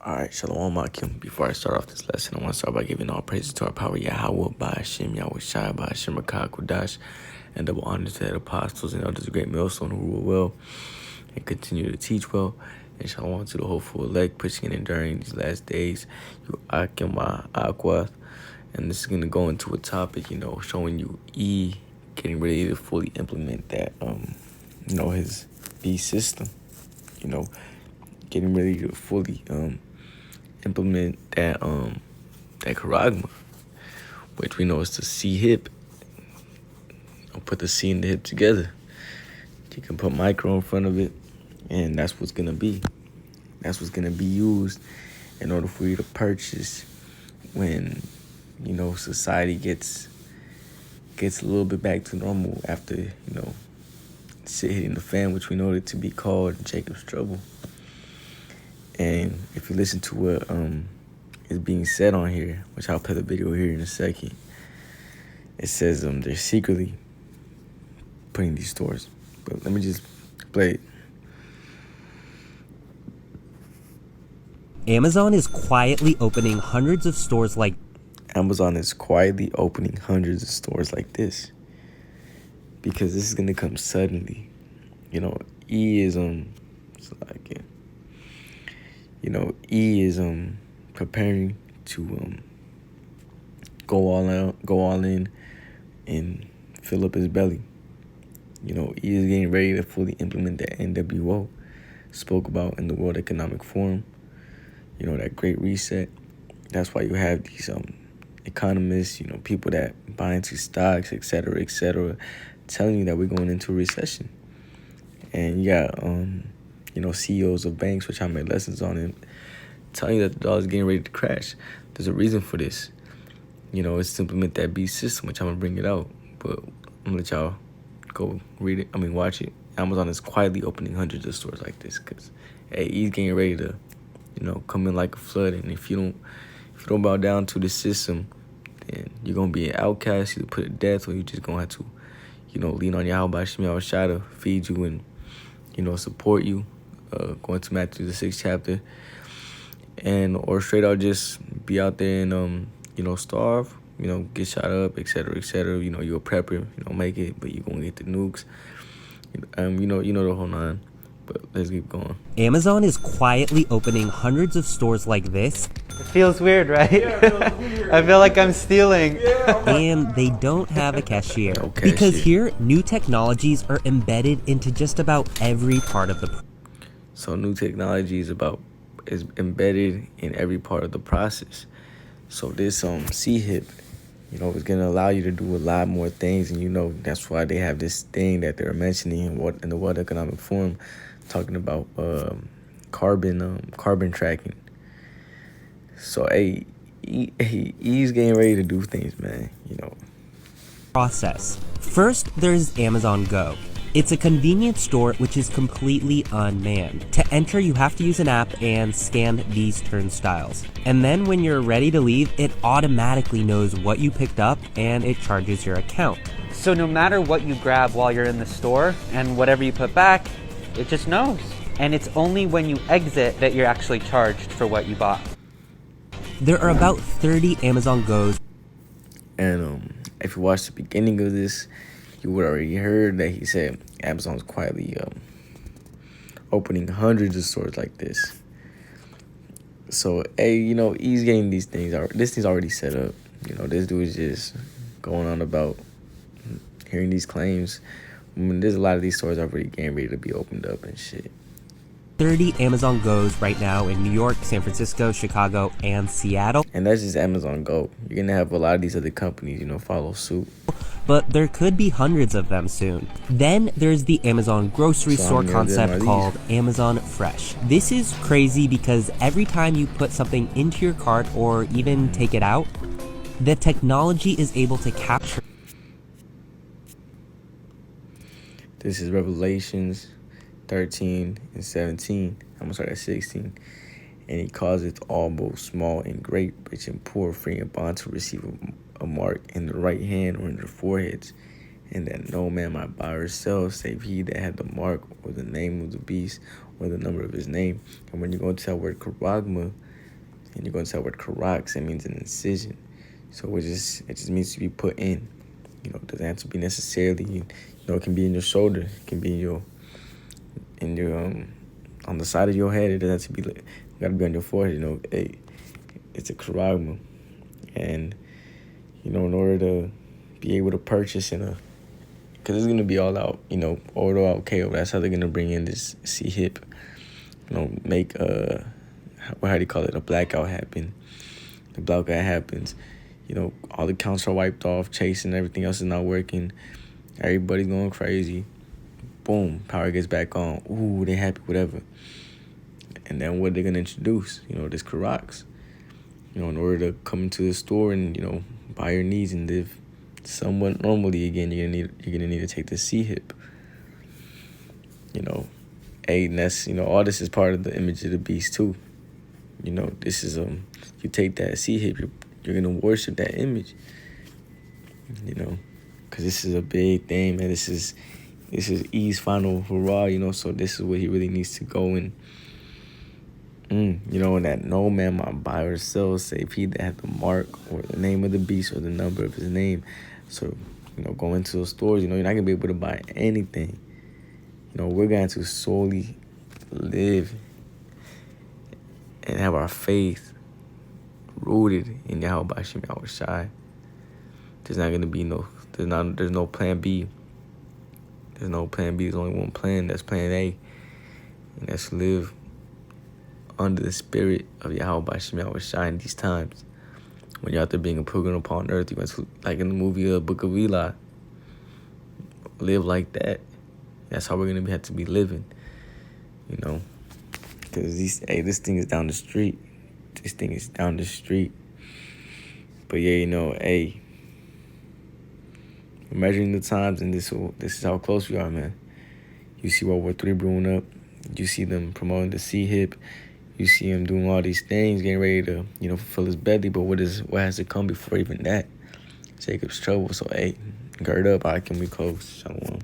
Alright, Shalom Akim. Before I start off this lesson, I want to start by giving all praises to our power Yahweh, by Hashem, Yahweh Shai, by Hashem Rakah Kudash, and double honor to the apostles and elders of great millstone who rule well and continue to teach well. And Shalom to the hopeful elect, pushing and enduring these last days. You Akim Aqua. And this is going to go into a topic, showing you getting ready to fully implement that, his B system, getting ready to fully, implement that charagma, which we know is the C hip. Put the C and the hip together. You can put micro in front of it, and that's what's gonna be. That's what's gonna be used in order for you to purchase when society gets a little bit back to normal after shit hitting the fan, which we know it to be called Jacob's trouble. And if you listen to what is being said on here, which I'll play the video here in a second, it says they're secretly putting these stores. But let me just play it. Amazon is quietly opening hundreds of stores like this because this is gonna come suddenly. E is preparing to go all in and fill up his belly. E is getting ready to fully implement that NWO spoke about in the World Economic Forum. That Great Reset. That's why you have these economists, people that buy into stocks, et cetera, telling you that we're going into a recession. And you got CEOs of banks, which I made lessons on, and telling you that the dollar's getting ready to crash. There's a reason for this. It's to implement that B system, which I'm gonna bring it out. But I'm gonna let y'all go read it. Watch it. Amazon is quietly opening hundreds of stores like this because he's getting ready to, come in like a flood. And if you don't bow down to the system, then you're gonna be an outcast. Either put to death, or you're just gonna have to, lean on Yahweh Shai to feed you and, support you. Going to Matthew the 6th chapter, or straight out just be out there and starve. Get shot up, et cetera, you're a prepper. Make it, but you're gonna get the nukes. The whole nine. But let's keep going. Amazon is quietly opening hundreds of stores like this. It feels weird, right? Yeah, it feels weird. I feel like I'm stealing. And they don't have a cashier. Because here, new technologies are embedded into just about every part of the So new technology is embedded in every part of the process. So this C-hip, is going to allow you to do a lot more things. And that's why they have this thing that they're mentioning in the World Economic Forum, talking about carbon tracking. So he's getting ready to do things, man. Process. First, there's Amazon Go. It's a convenience store which is completely unmanned. To enter, you have to use an app and scan these turnstiles. And then when you're ready to leave, it automatically knows what you picked up and it charges your account. So no matter what you grab while you're in the store and whatever you put back, it just knows. And it's only when you exit that you're actually charged for what you bought. There are about 30 Amazon Go's. And if you watch the beginning of this, you would already heard that he said Amazon's quietly opening hundreds of stores like this. So, he's getting these things. This thing's already set up. This dude is just going on about hearing these claims. There's a lot of these stores already getting ready to be opened up and shit. 30 Amazon Go's right now in New York, San Francisco, Chicago, and Seattle. And that's just Amazon Go. You're going to have a lot of these other companies, follow suit. But there could be hundreds of them soon. Then there's the Amazon grocery store concept called Amazon Fresh. This is crazy because every time you put something into your cart or even take it out, the technology is able to capture. This is Revelations 13 and 17. I'm going to start at 16. And he causeth all both small and great, rich and poor, free and bond to receive a mark in the right hand or in their foreheads, and that no man might buy or sell save he that had the mark or the name of the beast or the number of his name. And when you go to that word charagma, And you're going to tell what Karaks, it means an incision. So it just means to be put in. You know, it doesn't have to be necessarily, you know, it can be in your shoulder, it can be in your on the side of your head. It doesn't have to be like, it got to be on your forehead. You know, it's a karagma. And, you know, in order to be able to purchase because it's going to be all out, you know, all out KO. That's how they're going to bring in this C-hip, you know, make, how do you call it, a blackout happen. The blackout happens, you know, all the counts are wiped off, chasing, everything else is not working. Everybody's going crazy. Boom, power gets back on. Ooh, they happy, whatever. And then what they're going to introduce, you know, this Karaks. You know, in order to come into the store and, you know, buy your needs and live somewhat normally again, you're gonna need to take the C-hip. You know, and that's, you know, all this is part of the image of the beast too. You know, this is you take that C-hip, you're gonna worship that image. You know, because this is a big thing, man. This is E's final hurrah. You know, so this is what he really needs to go and. You know, and that no man might buy or sell save he that hath the mark or the name of the beast or the number of his name. So, you know, go into the stores, you know, you're not going to be able to buy anything. You know, we're going to solely live and have our faith rooted in Yahweh Hashem Yahweh Shai. There's not going to be there's no plan B. There's no plan B. There's only one plan. That's plan A. And that's live under the spirit of Yahweh Hashem Yahweh Shai in these times. When you're out there being a pilgrim upon earth, you want to, like in the movie Book of Eli, live like that. That's how we're going to have to be living, you know. Because this thing is down the street. This thing is down the street. But yeah, you know, we're measuring the times, and this is how close we are, man. You see World War III brewing up. You see them promoting the C-hip. You see him doing all these things, getting ready to, you know, fulfill his belly. But what has to come before even that? Jacob's trouble. So, gird up. I can we close. Shalom.